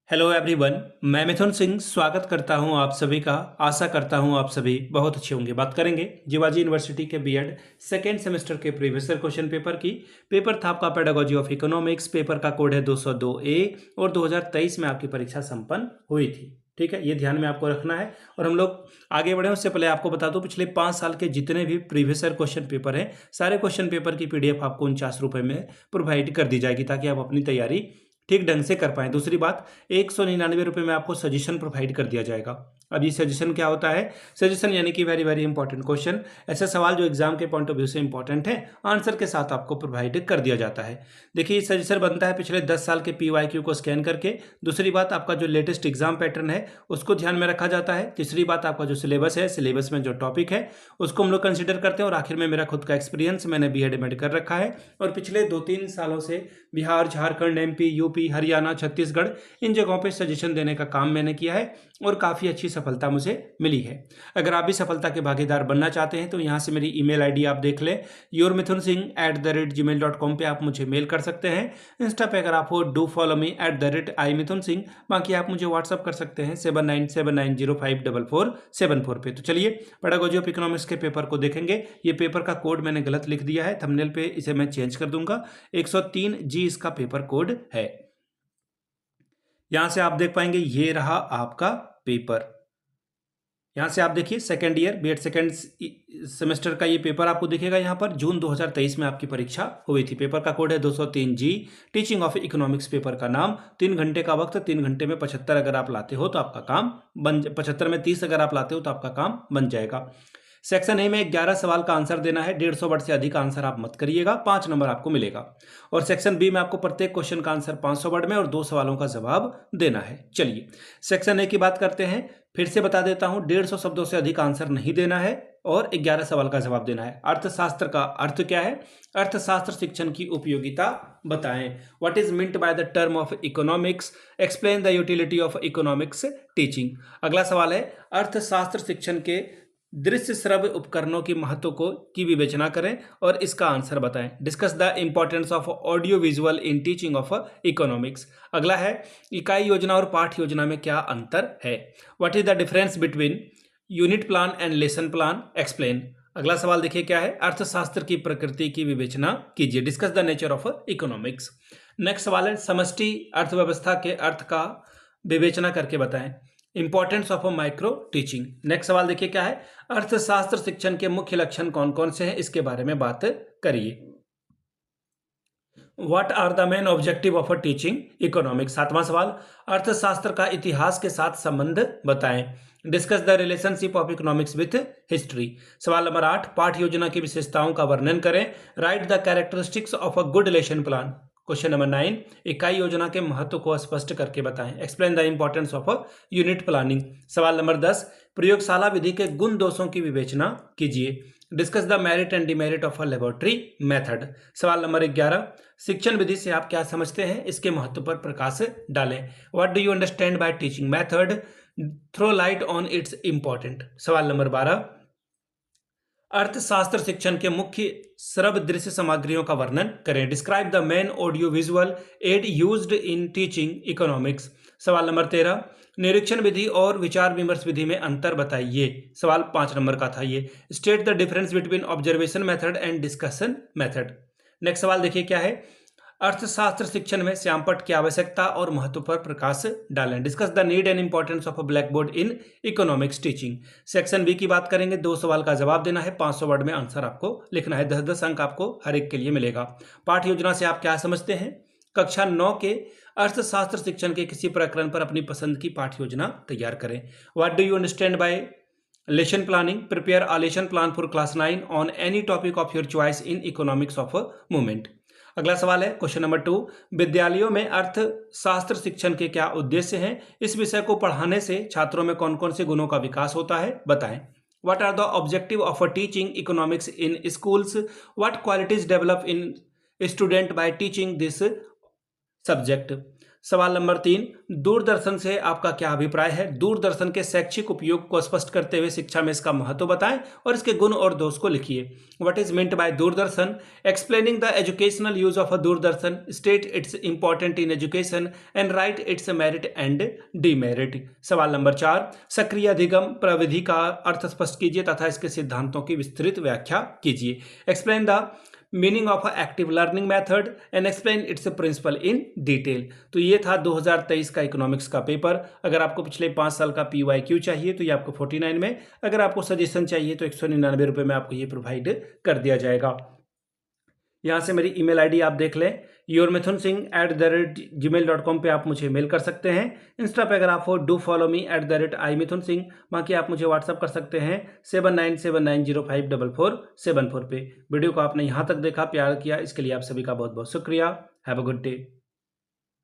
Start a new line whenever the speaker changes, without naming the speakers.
Hello everyone. मैं मिथुन सिंह स्वागत करता हूं आप सभी का। आशा करता हूं आप सभी बहुत अच्छे होंगे। बात करेंगे जीवाजी यूनिवर्सिटी के बीएड सेकेंड सेमेस्टर के प्रीवियस ईयर क्वेश्चन पेपर की। पेपर था आपका पेडागोजी ऑफ इकोनॉमिक्स। पेपर का कोड है 202 ए और 2023 में आपकी परीक्षा संपन्न हुई थी। ठीक है, ये ध्यान में आपको रखना है। और हम लोग आगे बढ़े उससे पहले आपको बता दूं, पिछले 5 साल के जितने भी प्रीवियस ईयर क्वेश्चन पेपर हैं, सारे क्वेश्चन पेपर की पीडीएफ आपको 49 रुपये में प्रोवाइड कर दी जाएगी, ताकि आप अपनी तैयारी ठीक ढंग से कर पाएं। दूसरी बात, 199 रुपये में आपको सजेशन प्रोवाइड कर दिया जाएगा। अब ये सजेशन क्या होता है? सजेशन यानी कि वेरी वेरी इंपॉर्टेंट क्वेश्चन, ऐसे सवाल जो एग्जाम के पॉइंट ऑफ व्यू से इंपॉर्टेंट है, आंसर के साथ आपको प्रोवाइड कर दिया जाता है। देखिए, सजेशन बनता है पिछले 10 साल के PYQ को स्कैन करके। दूसरी बात, आपका जो लेटेस्ट एग्जाम पैटर्न है उसको ध्यान में रखा जाता है। तीसरी बात, आपका जो सिलेबस है, सिलेबस में जो टॉपिक है उसको हम लोग कंसिडर करते हैं। और आखिर में मेरा खुद का एक्सपीरियंस, मैंने BEd कर रखा है और पिछले 2-3 सालों से बिहार, झारखंड, MP, UP, हरियाणा, छत्तीसगढ़, इन जगहों पे सजेशन देने का काम मैंने किया है और काफ़ी अच्छी सफलता मुझे मिली है। अगर आप भी सफलता के भागीदार बनना चाहते हैं तो यहाँ से मेरी ईमेल आईडी आप देख लें, yourmithunsingh@gmail.com पे आप मुझे मेल कर सकते हैं। इंस्टा पे अगर आप हो, डू फॉलो मी @imithunsingh। बाकी आप मुझे व्हाट्सअप कर सकते हैं 7979054474 पे। तो चलिए पेडागोजी ऑफ इकोनॉमिक्स के पेपर को देखेंगे। ये पेपर का कोड मैंने गलत लिख दिया है थंबनेल पे, इसे मैं चेंज कर दूंगा। 103G इसका पेपर कोड है। यहां से आप देख पाएंगे, ये रहा आपका पेपर। यहां से आप देखिए, second year BEd second semester का ये पेपर आपको दिखेगा। यहां पर जून 2023 में आपकी परीक्षा हुई थी। पेपर का कोड है 203G। Teaching of economics paper का नाम। 3 घंटे का वक्त, 3 घंटे में 75 अगर आप लाते हो तो आपका काम 75 में 30 अगर आप लाते हो तो आपका काम बन जाएगा। सेक्शन ए में 11 सवाल का आंसर देना है। 150 वर्ड से अधिक आंसर आप मत करिएगा, 5 नंबर आपको मिलेगा। और सेक्शन बी में आपको प्रत्येक क्वेश्चन का आंसर 500 वर्ड में और 2 सवालों का जवाब देना है। चलिए सेक्शन ए की बात करते हैं। फिर से बता देता हूं, 150 शब्दों से अधिक आंसर नहीं देना है और 11 सवाल का जवाब देना है। अर्थशास्त्र का अर्थ क्या है? अर्थशास्त्र शिक्षण की उपयोगिता बताएं। What is meant by the term of economics? Explain the utility of economics teaching. अगला सवाल है, अर्थशास्त्र शिक्षण के दृश्य श्रव्य उपकरणों की महत्व की विवेचना करें और इसका आंसर बताएं। Discuss the importance of audio visual in teaching of economics. अगला है, इकाई योजना और पाठ योजना में क्या अंतर है? What is the difference between unit plan and lesson plan? Explain. अगला सवाल देखिए क्या है, अर्थशास्त्र की प्रकृति की विवेचना कीजिए। Discuss the nature of economics. Next सवाल है, समष्टि अर्थव्यवस्था के अर्थ का विवेचना करके बताएं। Importance of a micro teaching. Next सवाल देखिए क्या है, अर्थशास्त्र शिक्षण के मुख्य लक्षण कौन कौन से हैं, इसके बारे में बात करिए। What are the main objective of a teaching economics. 7वां सवाल, अर्थशास्त्र का इतिहास के साथ संबंध बताएं। Discuss the relationship of economics with history. सवाल नंबर 8, पाठ योजना की विशेषताओं का वर्णन करें। Write the characteristics of a good lesson plan. Question number 9, इकाई योजना के महत्व को स्पष्ट करके बताएं। Explain the importance of unit planning. सवाल नंबर 10, प्रयोगशाला विधि के गुण दोषों की विवेचना कीजिए। Discuss the merit and demerit of a laboratory method. सवाल नंबर 11, शिक्षण विधि से आप क्या समझते हैं, इसके महत्व पर प्रकाश डालें। What do you understand by teaching method? Throw light on its important. सवाल नंबर 12, अर्थशास्त्र शिक्षण के मुख्य श्रव्य दृश्य सामग्रियों का वर्णन करें। Describe the main audio visual add used in teaching economics. सवाल नंबर 13, निरीक्षण विधि और विचार विमर्श विधि में अंतर बताइए। सवाल 5 नंबर का था ये। State the difference between observation method and discussion method. Next सवाल देखिए क्या है, अर्थशास्त्र शिक्षण में श्यामपट्ट की आवश्यकता और महत्व पर प्रकाश डालें। Discuss the need and importance of a black board in economics teaching. Section B की बात करेंगे। 2 सवाल का जवाब देना है, 500 वर्ड में आंसर आपको लिखना है। 10-10 अंक आपको हर एक के लिए मिलेगा। पाठ योजना से आप क्या समझते हैं? कक्षा 9 के अर्थशास्त्र शिक्षण के किसी प्रकरण पर अपनी पसंद की पाठ योजना तैयार करें। What do you understand bye lesson planning? Prepare a lesson plan for class 9 on any topic of your choice in economics of movement. अगला सवाल है, क्वेश्चन नंबर 2, विद्यालयों में अर्थशास्त्र शिक्षण के क्या उद्देश्य हैं? इस विषय को पढ़ाने से छात्रों में कौन कौन से गुणों का विकास होता है, बताएं। What are the objective of a teaching economics in schools? What qualities develop in student by teaching this subject? सवाल नंबर 3, दूरदर्शन से आपका क्या अभिप्राय है? दूरदर्शन के शैक्षिक उपयोग को स्पष्ट करते हुए शिक्षा में इसका महत्व बताएं और इसके गुण और दोष को लिखिए। What is meant by Doordarshan? Explaining the educational use of a Doordarshan, state it's important in education and right it's merit and demerit. सवाल नंबर 4, सक्रिय अधिगम प्रविधि का अर्थ स्पष्ट कीजिए तथा इसके सिद्धांतों की विस्तृत व्याख्या कीजिए। Explain the meaning of active learning method and explain its principle in detail. तो ये था 2023 का इकोनॉमिक्स का पेपर। अगर आपको पिछले 5 साल का PYQ चाहिए तो ये आपको 49 में, अगर आपको सजेशन चाहिए तो 199 रुपये में आपको ये प्रोवाइड कर दिया जाएगा। यहाँ से मेरी ईमेल आईडी आप देख लें, yourmithunsingh@gmail.com पे आप मुझे मेल कर सकते हैं। इंस्टा पे अगर आप हो डू फॉलो मी @imithunsingh, बाकी आप मुझे व्हाट्सअप कर सकते हैं 7979054474 पे। वीडियो को आपने यहाँ तक देखा, प्यार किया, इसके लिए आप सभी का बहुत बहुत शुक्रिया। Have a good day.